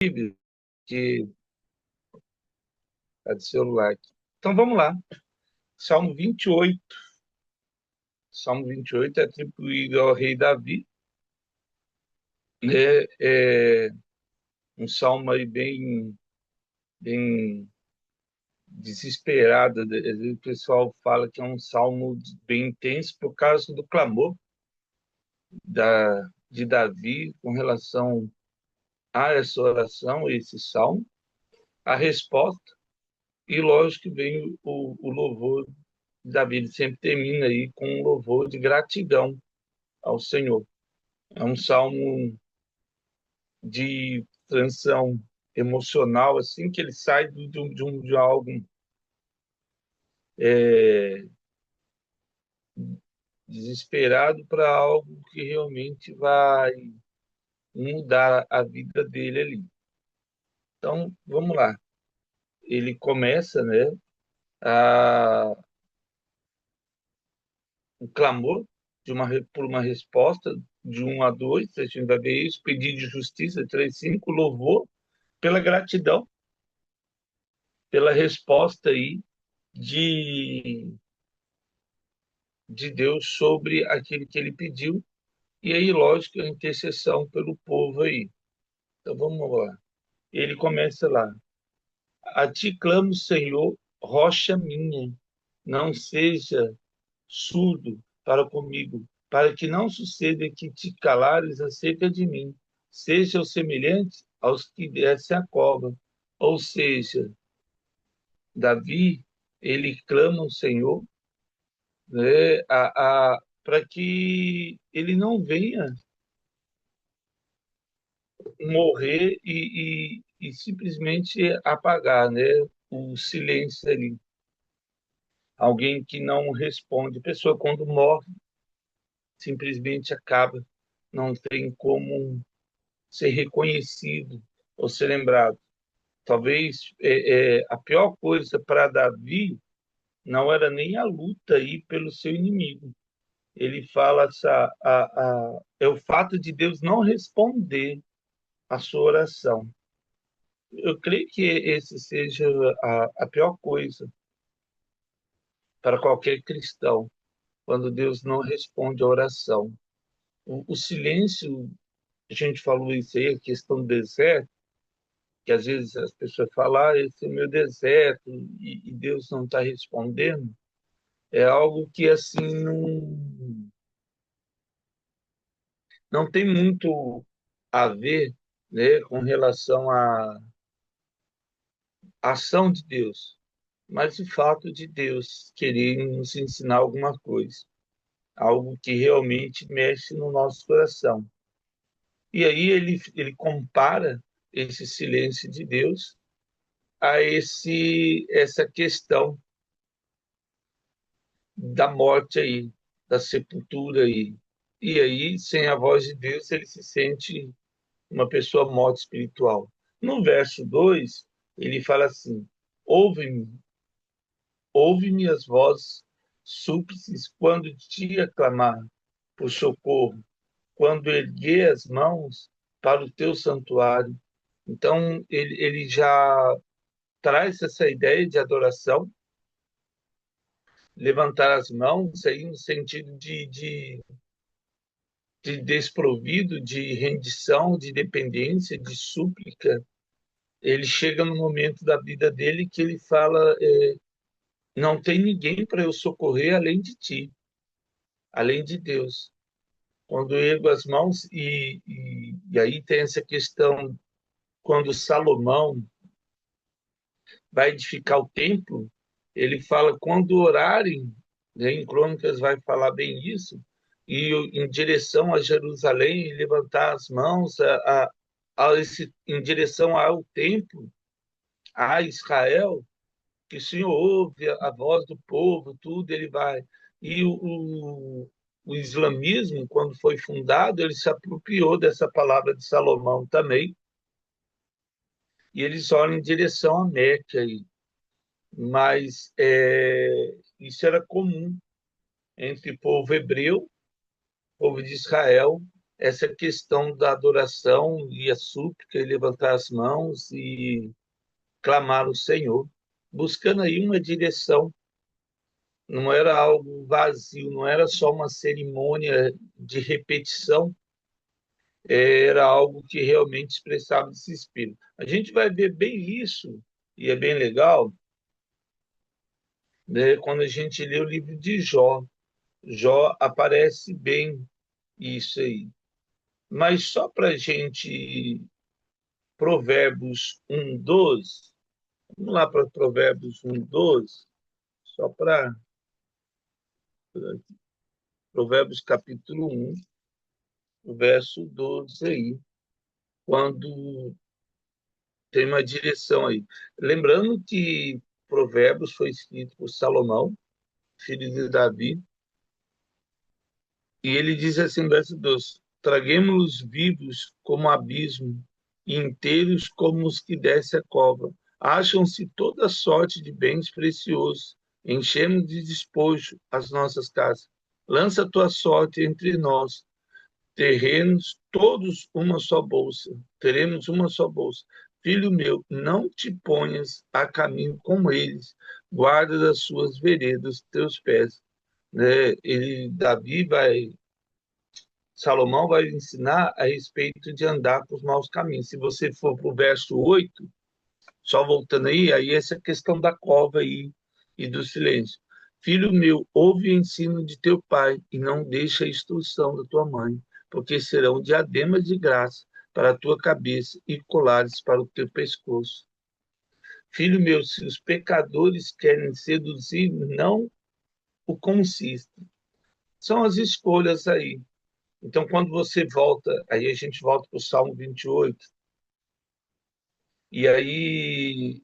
que é do celular aqui. Então vamos lá. Salmo 28. Salmo 28 é atribuído ao rei Davi, né? É um salmo aí bem desesperado. Às vezes o pessoal fala que é um salmo bem intenso por causa do clamor de Davi com relação a essa oração, esse salmo, a resposta, e lógico que vem o louvor de Davi. Ele sempre termina aí com um louvor de gratidão ao Senhor. É um salmo de transição emocional, assim, que ele sai de algo é, desesperado para algo que realmente vai mudar a vida dele ali. Então, vamos lá. Ele começa, né, a, o clamor por uma resposta de 1 a 2, a gente vai ver isso, pedido de justiça, 3, 5, louvor pela gratidão, pela resposta aí de, de Deus sobre aquilo que ele pediu. E aí, lógico, a intercessão pelo povo aí. Então vamos lá. Ele começa lá. A ti clamo, Senhor, rocha minha, não seja surdo para comigo, para que não suceda que te calares acerca de mim. Seja o semelhante aos que descem a cova. Ou seja, Davi, ele clama ao Senhor, né, para que ele não venha morrer e simplesmente apagar, né, o silêncio ali. Alguém que não responde. A pessoa, quando morre, simplesmente acaba, não tem como ser reconhecido ou ser lembrado. Talvez a pior coisa para Davi não era nem a luta aí pelo seu inimigo. Ele fala é o fato de Deus não responder a sua oração. Eu creio que esse seja a pior coisa para qualquer cristão, quando Deus não responde a oração. O silêncio, a gente falou isso aí, a questão do deserto, que às vezes as pessoas falam, esse é o meu deserto, e Deus não está respondendo, é algo que assim não tem muito a ver, né, com relação à ação de Deus, mas o fato de Deus querer nos ensinar alguma coisa, algo que realmente mexe no nosso coração. E aí ele compara esse silêncio de Deus a essa questão da morte aí, da sepultura aí. E aí, sem a voz de Deus, ele se sente uma pessoa morta espiritual. No verso 2 ele fala assim: ouve-me, ouve-me as vozes súplices quando te aclamar por socorro, quando erguer as mãos para o teu santuário. Então, ele já traz essa ideia de adoração, levantar as mãos aí no sentido de desprovido, de rendição, de dependência, de súplica. Ele chega no momento da vida dele que ele fala: não tem ninguém para eu socorrer além de ti, além de Deus. Quando eu ergo as mãos, e aí tem essa questão, quando Salomão vai edificar o templo, ele fala: quando orarem, né, em Crônicas vai falar bem isso, e em direção a Jerusalém, levantar as mãos em direção ao templo, a Israel, que o Senhor ouve a voz do povo, tudo ele vai. E o islamismo, quando foi fundado, ele se apropriou dessa palavra de Salomão também, e eles olham em direção a Meca aí. Mas isso era comum entre o povo hebreu, povo de Israel. essa questão da adoração e a súplica, e levantar as mãos e clamar ao Senhor, buscando aí uma direção. Não era algo vazio, não era só uma cerimônia de repetição, era algo que realmente expressava esse espírito. A gente vai ver bem isso, e é bem legal, né, quando a gente lê o livro de Jó. Jó aparece bem isso aí. Mas só para a gente, Provérbios 1:12, vamos lá para Provérbios 1:12, só para Provérbios capítulo 1, o verso 12 aí, quando tem uma direção aí. Lembrando que Provérbios foi escrito por Salomão, filho de Davi, e ele diz assim no verso 12: traguemos-los vivos como abismo, e inteiros como os que desce a cova. Acham-se toda sorte de bens preciosos, enchemos de despojo as nossas casas. Lança a tua sorte entre nós, terrenos, todos uma só bolsa, teremos uma só bolsa. Filho meu, não te ponhas a caminho como eles, guarda das suas veredas teus pés. Né? Salomão vai ensinar a respeito de andar por maus caminhos. Se você for para o verso 8, só voltando aí essa questão da cova aí e do silêncio. Filho meu, ouve o ensino de teu pai e não deixa a instrução da tua mãe, porque serão diademas de graça para a tua cabeça e colares para o teu pescoço. Filho meu, se os pecadores querem seduzir, não o consistem. São as escolhas aí. Então, quando você volta, aí a gente volta para o Salmo 28, e aí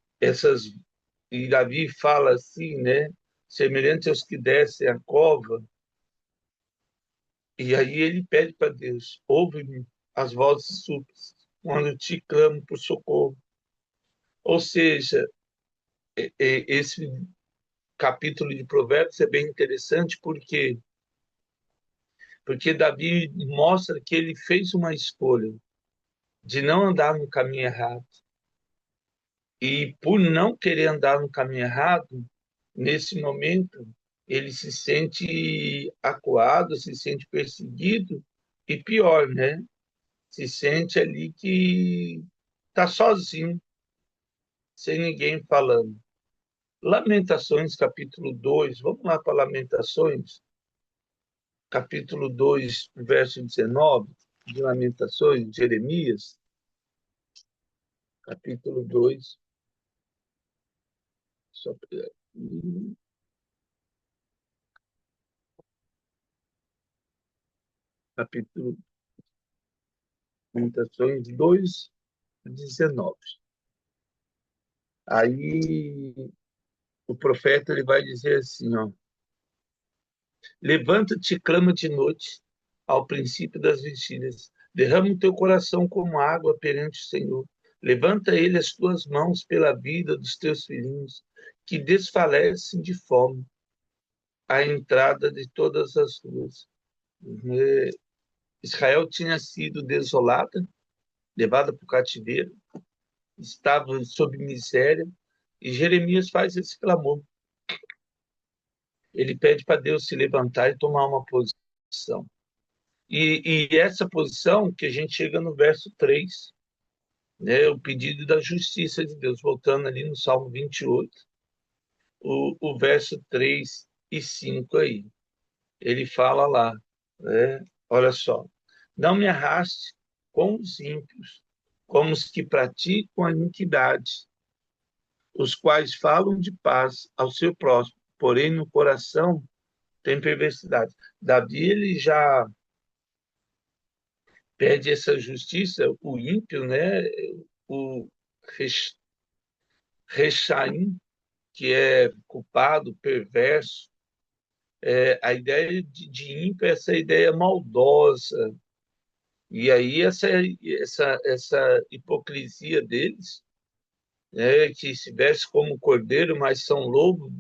e Davi fala assim, né? Semelhante aos que descem a cova, e aí ele pede para Deus: ouve-me as vozes súplices, quando eu te clamo por socorro. Ou seja, esse capítulo de Provérbios é bem interessante porque Davi mostra que ele fez uma escolha de não andar no caminho errado. E por não querer andar no caminho errado, nesse momento, ele se sente acuado, se sente perseguido e pior, né? Se sente ali que está sozinho, sem ninguém falando. Lamentações, capítulo 2, vamos lá para Lamentações, capítulo 2, verso 19, de Lamentações, de Jeremias, capítulo 2, só pegar aqui, capítulo Lamentações 2:19. Aí o profeta ele vai dizer assim, ó: levanta-te e clama de noite ao princípio das vigílias. Derrama o teu coração como água perante o Senhor. Levanta ele as tuas mãos pela vida dos teus filhinhos, que desfalecem de fome à entrada de todas as ruas. É, Israel tinha sido desolada, levada para o cativeiro, estava sob miséria, e Jeremias faz esse clamor. Ele pede para Deus se levantar e tomar uma posição. E essa posição que a gente chega no verso 3, né, o pedido da justiça de Deus, voltando ali no Salmo 28, o verso 3 e 5 aí. Ele fala lá, né, olha só: não me arraste com os ímpios, como os que praticam a iniquidade, os quais falam de paz ao seu próximo, porém no coração tem perversidade. Davi ele já pede essa justiça, o ímpio, né? O Rechaim, que é culpado, perverso. A ideia de ímpio é essa ideia maldosa. E aí essa hipocrisia deles, né, que se veste como cordeiro, mas são lobo,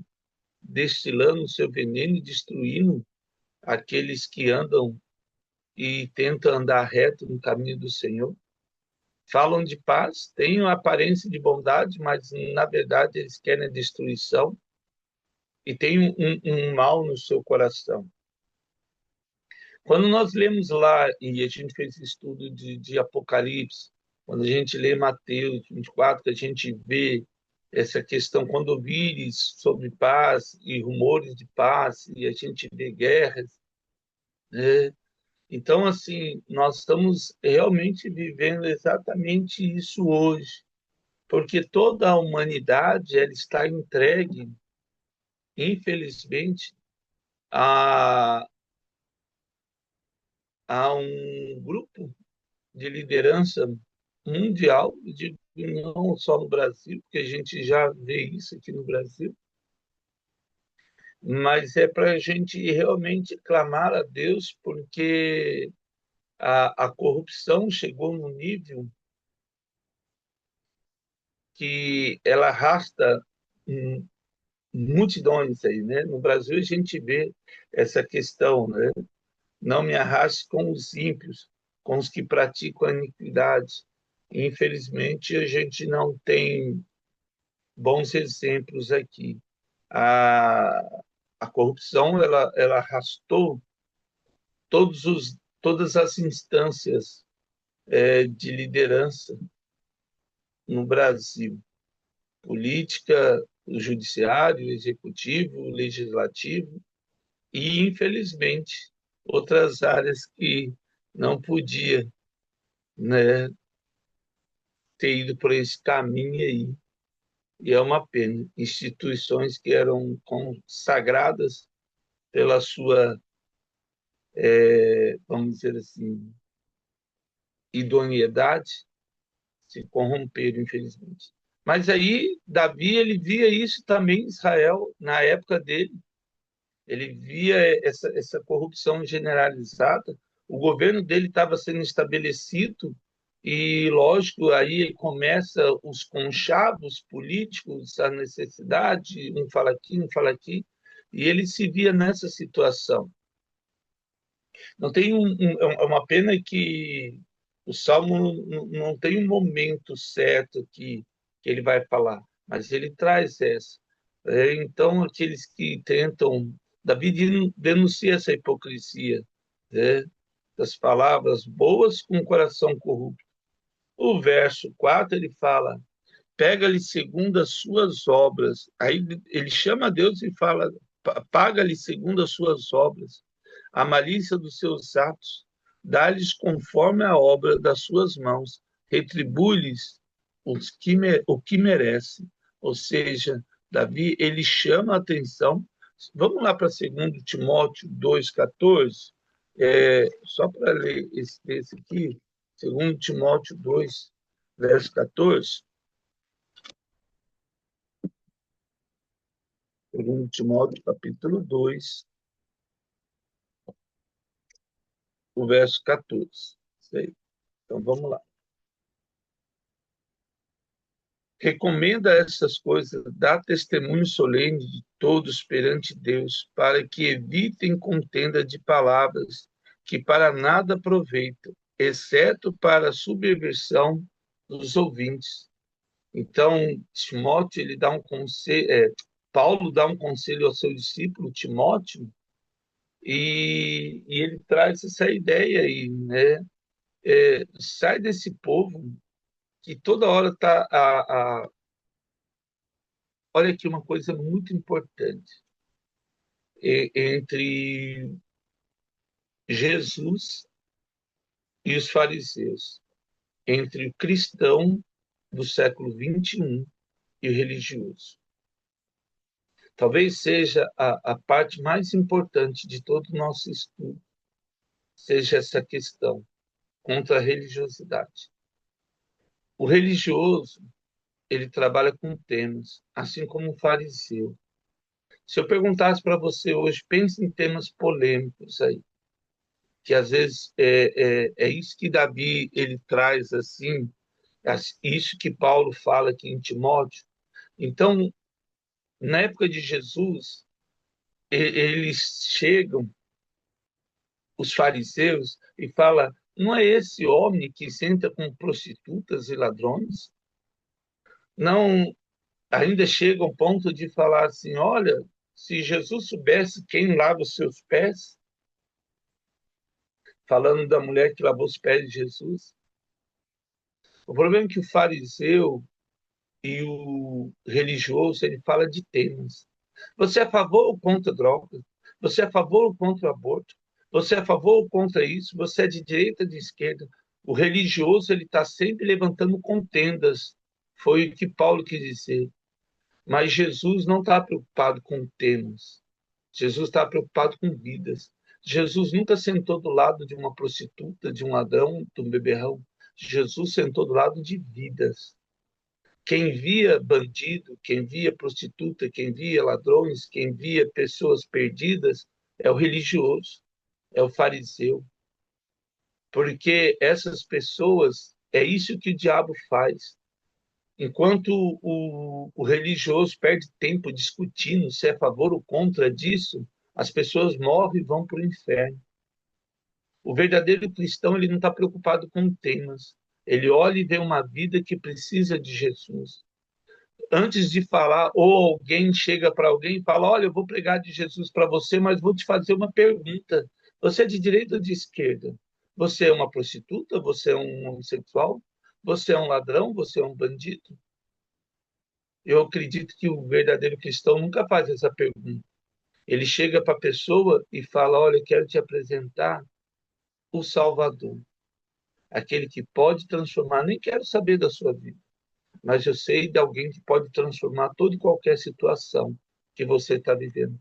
destilando o seu veneno e destruindo aqueles que andam e tentam andar reto no caminho do Senhor. Falam de paz, têm a aparência de bondade, mas na verdade eles querem a destruição e têm um mal no seu coração. Quando nós lemos lá, e a gente fez estudo de Apocalipse, quando a gente lê Mateus 24, que a gente vê essa questão, quando ouvires sobre paz e rumores de paz, e a gente vê guerras, né? Então, assim, nós estamos realmente vivendo exatamente isso hoje, porque toda a humanidade ela está entregue, infelizmente, a, a um grupo de liderança mundial, não só no Brasil, porque a gente já vê isso aqui no Brasil, mas é para a gente realmente clamar a Deus, porque a corrupção chegou no nível que ela arrasta multidões aí, né? No Brasil a gente vê essa questão, né? Não me arraste com os ímpios, com os que praticam a iniquidade. Infelizmente a gente não tem bons exemplos aqui. A, a corrupção ela arrastou todas as instâncias de liderança no Brasil, política, o judiciário, o executivo, o legislativo e, infelizmente, outras áreas que não podia, né, ter ido por esse caminho aí. E é uma pena. Instituições que eram consagradas pela sua, vamos dizer assim, idoneidade, se corromperam, infelizmente. Mas aí, Davi, ele via isso também em Israel, na época dele. Ele via essa corrupção generalizada. O governo dele estava sendo estabelecido e, lógico, aí começa os conchavos políticos, a necessidade, um fala aqui, um fala aqui, e ele se via nessa situação. Não tem é uma pena que o Salmo não tem um momento certo que ele vai falar, mas ele traz essa. Então, aqueles que tentam, Davi denuncia essa hipocrisia, né, das palavras boas com o coração corrupto. O verso 4 ele fala: pega-lhe segundo as suas obras. Aí ele chama a Deus e fala: paga-lhe segundo as suas obras, a malícia dos seus atos, dá-lhes conforme a obra das suas mãos, retribui-lhes o que merece. Ou seja, Davi, ele chama a atenção. Vamos lá para 2 Timóteo 2,14, só para ler esse aqui, 2 Timóteo 2, verso 14. 2 Timóteo, capítulo 2, o verso 14. Isso aí. Então, vamos lá. Recomenda essas coisas, dá testemunho solene de todos perante Deus, para que evitem contenda de palavras que para nada aproveitam, exceto para a subversão dos ouvintes. Então, Timóteo, ele dá um conselho, Paulo dá um conselho ao seu discípulo Timóteo, e ele traz essa ideia aí, né? Sai desse povo que toda hora está olha aqui uma coisa muito importante entre Jesus e os fariseus, entre o cristão do século 21 e o religioso. Talvez seja a parte mais importante de todo o nosso estudo, seja essa questão contra a religiosidade. O religioso, ele trabalha com temas, assim como o fariseu. Se eu perguntasse para você hoje, pense em temas polêmicos aí, que às vezes é isso que Davi ele traz assim, isso que Paulo fala aqui em Timóteo. Então, na época de Jesus, eles chegam os fariseus e fala: não é esse homem que senta com prostitutas e ladrões? Não, ainda chega ao ponto de falar assim: olha, se Jesus soubesse quem lava os seus pés, falando da mulher que lavou os pés de Jesus. O problema é que o fariseu e o religioso, ele fala de temas. Você é a favor ou contra a droga? Você é a favor ou contra o aborto? Você é a favor ou contra isso? Você é de direita ou de esquerda? O religioso, ele está sempre levantando contendas. Foi o que Paulo quis dizer. Mas Jesus não está preocupado com temas. Jesus está preocupado com vidas. Jesus nunca sentou do lado de uma prostituta, de um ladrão, de um beberrão. Jesus sentou do lado de vidas. Quem via bandido, quem via prostituta, quem via ladrões, quem via pessoas perdidas, é o religioso, é o fariseu. Porque essas pessoas, é isso que o diabo faz. Enquanto o religioso perde tempo discutindo se é a favor ou contra disso, as pessoas morrem e vão para o inferno. O verdadeiro cristão, ele não está preocupado com temas. Ele olha e vê uma vida que precisa de Jesus. Antes de falar, ou alguém chega para alguém e fala: olha, eu vou pregar de Jesus para você, mas vou te fazer uma pergunta. Você é de direita ou de esquerda? Você é uma prostituta? Você é um homossexual? Você é um ladrão? Você é um bandido? Eu acredito que o verdadeiro cristão nunca faz essa pergunta. Ele chega para a pessoa e fala: olha, eu quero te apresentar o Salvador, aquele que pode transformar. Nem quero saber da sua vida, mas eu sei de alguém que pode transformar toda e qualquer situação que você está vivendo.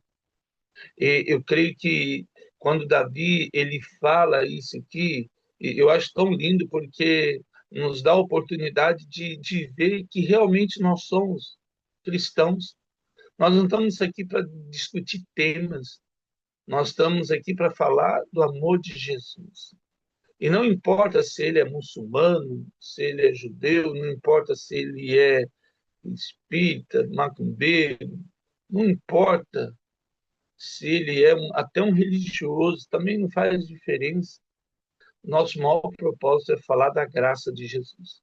E eu creio que quando Davi ele fala isso aqui, eu acho tão lindo porque nos dá a oportunidade de ver que realmente nós somos cristãos. Nós não estamos aqui para discutir temas, nós estamos aqui para falar do amor de Jesus. E não importa se ele é muçulmano, se ele é judeu, não importa se ele é espírita, macumbeiro, não importa se ele é até um religioso, também não faz diferença. Nosso maior propósito é falar da graça de Jesus.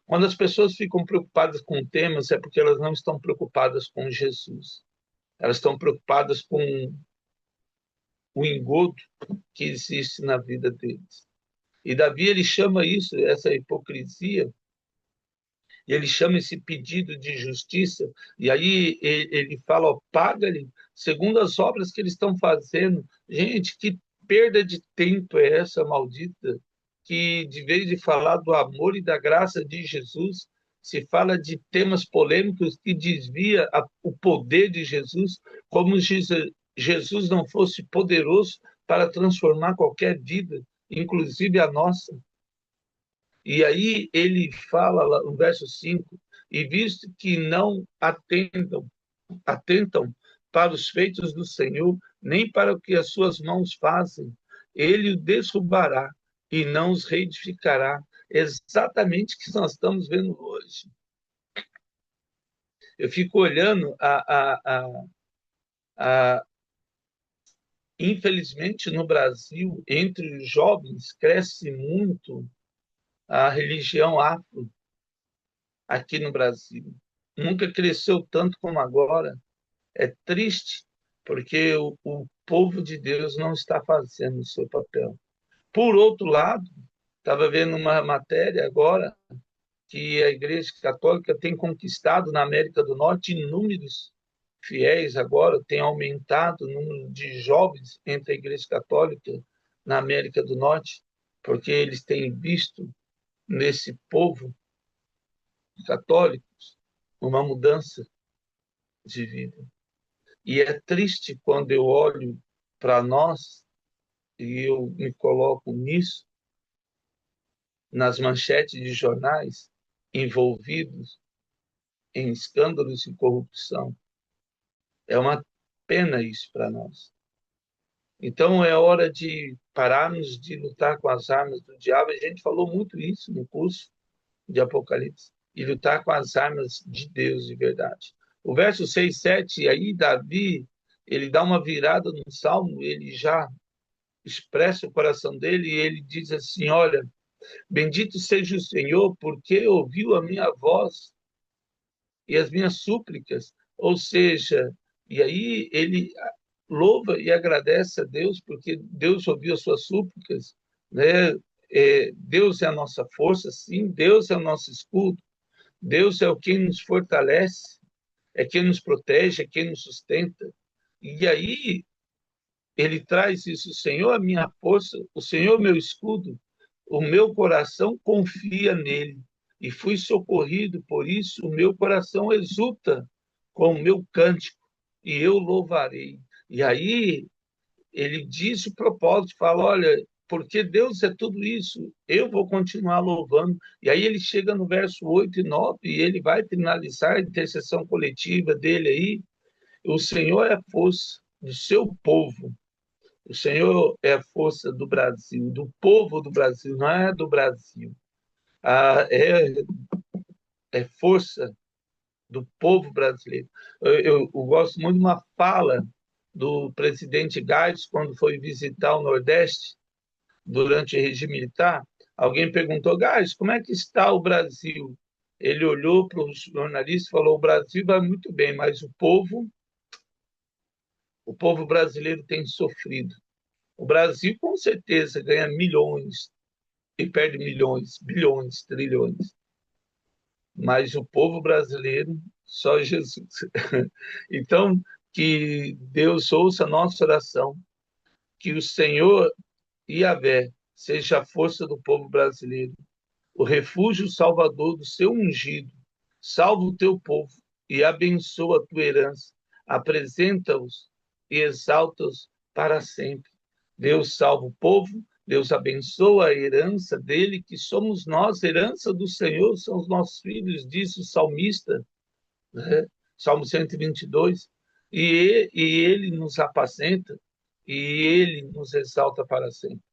Quando as pessoas ficam preocupadas com temas, é porque elas não estão preocupadas com Jesus. Elas estão preocupadas com o engodo que existe na vida deles. E Davi, ele chama isso, essa hipocrisia, e ele chama esse pedido de justiça, e aí ele fala: ó, paga-lhe segundo as obras que eles estão fazendo. Gente, que perda de tempo é essa maldita, que de vez de falar do amor e da graça de Jesus, se fala de temas polêmicos que desvia o poder de Jesus, como se Jesus não fosse poderoso para transformar qualquer vida, inclusive a nossa. E aí ele fala lá no verso 5: e visto que não atentam para os feitos do Senhor, nem para o que as suas mãos fazem, ele o derrubará e não os reedificará. Exatamente o que nós estamos vendo hoje. Eu fico olhando a infelizmente no Brasil, entre os jovens, cresce muito a religião afro aqui no Brasil. Nunca cresceu tanto como agora. É triste, porque o povo de Deus não está fazendo o seu papel. Por outro lado, estava vendo uma matéria agora que a Igreja Católica tem conquistado na América do Norte inúmeros fiéis agora, tem aumentado o número de jovens entre a Igreja Católica na América do Norte, porque eles têm visto nesse povo católico uma mudança de vida. E é triste quando eu olho para nós e eu me coloco nisso, nas manchetes de jornais, envolvidos em escândalos e corrupção. É uma pena isso para nós. Então é hora de pararmos de lutar com as armas do diabo. A gente falou muito isso no curso de Apocalipse. E lutar com as armas de Deus de verdade. O verso 6, 7, aí Davi, ele dá uma virada no Salmo, ele já expressa o coração dele e ele diz assim: olha, bendito seja o Senhor, porque ouviu a minha voz e as minhas súplicas. Ou seja, e aí ele louva e agradece a Deus, porque Deus ouviu as suas súplicas, né? Deus é a nossa força, sim, Deus é o nosso escudo, Deus é o quem nos fortalece, é quem nos protege, é quem nos sustenta. E aí ele traz isso: o Senhor é a minha força, o Senhor é o meu escudo, o meu coração confia nele e fui socorrido, por isso o meu coração exulta com o meu cântico e eu louvarei. E aí ele diz o propósito, fala: olha, porque Deus é tudo isso, eu vou continuar louvando. E aí ele chega no verso 8 e 9 e ele vai finalizar a intercessão coletiva dele aí: o Senhor é a força do seu povo, o Senhor é a força do Brasil, do povo do Brasil, não é do Brasil. É força do povo brasileiro. Eu gosto muito de uma fala do presidente Gás, quando foi visitar o Nordeste durante o regime militar. Alguém perguntou: Gás, como é que está o Brasil? Ele olhou para os jornalistas e falou: o Brasil vai muito bem, mas o povo brasileiro tem sofrido. O Brasil, com certeza, ganha milhões e perde milhões, bilhões, trilhões. Mas o povo brasileiro, só Jesus. Então, que Deus ouça a nossa oração, que o Senhor Yahvé seja a força do povo brasileiro, o refúgio salvador do seu ungido. Salva o teu povo e abençoa a tua herança. Apresenta-os e exalta-os para sempre. Deus salva o povo, Deus abençoa a herança dele, que somos nós, herança do Senhor, são os nossos filhos, disse o salmista, né? Salmo 122. E ele nos apacenta e ele nos exalta para sempre.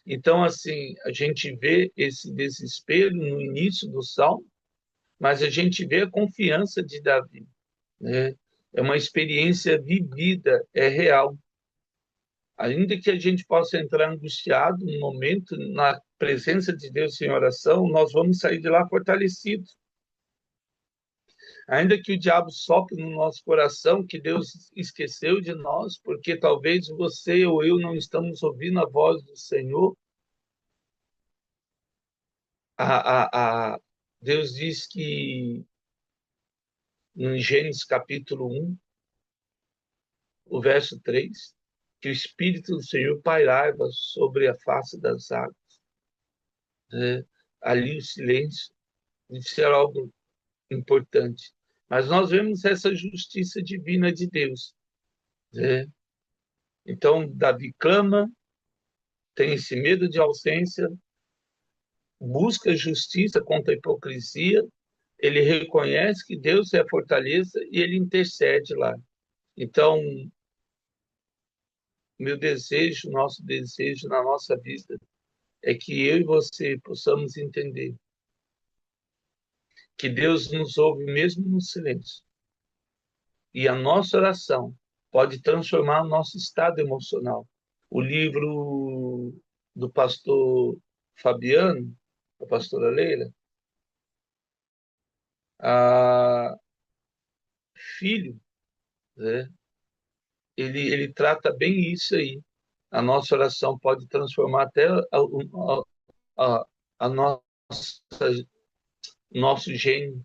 Então, assim, a gente vê esse desespero no início do salmo, mas a gente vê a confiança de Davi, né? É uma experiência vivida, é real. Ainda que a gente possa entrar angustiado no momento, na presença de Deus em oração, nós vamos sair de lá fortalecidos. Ainda que o diabo sopre no nosso coração que Deus esqueceu de nós, porque talvez você ou eu não estamos ouvindo a voz do Senhor, Deus diz que em Gênesis capítulo 1, o verso 3, que o Espírito do Senhor pairava sobre a face das águas, né? Ali o silêncio, isso era algo importante. Mas nós vemos essa justiça divina de Deus, né? Então, Davi clama, tem esse medo de ausência, busca justiça contra a hipocrisia, ele reconhece que Deus é a fortaleza e ele intercede lá. Então, meu desejo, nosso desejo na nossa vida é que eu e você possamos entender que Deus nos ouve mesmo no silêncio. E a nossa oração pode transformar o nosso estado emocional. O livro do pastor Fabiano, da pastora Leila, a filho, né? Ele trata bem isso aí. A nossa oração pode transformar até a, a nossa, nosso gênio,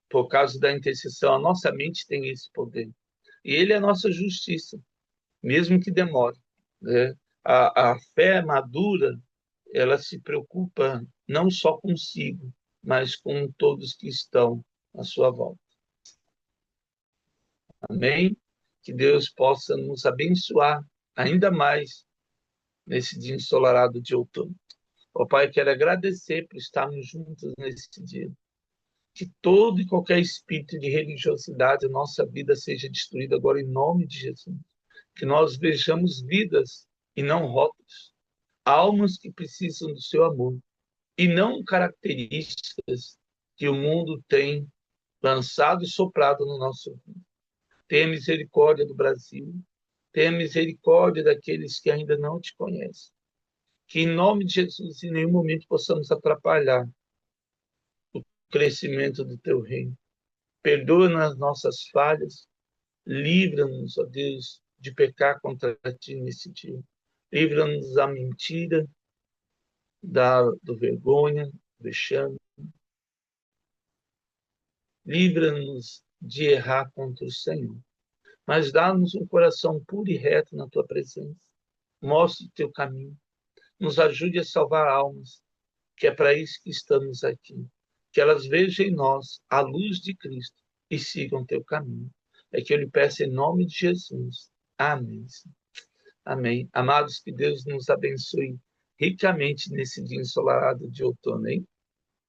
por causa da intercessão. A nossa mente tem esse poder. E ele é a nossa justiça, mesmo que demore, né? A fé madura, ela se preocupa não só consigo, mas com todos que estão à sua volta. Amém? Que Deus possa nos abençoar ainda mais nesse dia ensolarado de outono. Ó Pai, quero agradecer por estarmos juntos nesse dia. Que todo e qualquer espírito de religiosidade na nossa vida seja destruído agora em nome de Jesus. Que nós vejamos vidas e não rótulos, almas que precisam do seu amor e não características que o mundo tem lançado e soprado no nosso vida. Tenha misericórdia do Brasil, Tenha misericórdia daqueles que ainda não te conhecem. Que, em nome de Jesus, em nenhum momento possamos atrapalhar o crescimento do teu reino. Perdoa-nos as nossas falhas. Livra-nos, ó Deus, de pecar contra ti nesse dia. Livra-nos da mentira, do vergonha, do vexame. Livra-nos de errar contra o Senhor. Mas dá-nos um coração puro e reto na tua presença. Mostre o teu caminho. Nos ajude a salvar almas, que é para isso que estamos aqui. Que elas vejam em nós a luz de Cristo e sigam teu caminho. É que eu lhe peço em nome de Jesus. Amém. Amém. Amados, que Deus nos abençoe ricamente nesse dia ensolarado de outono, hein?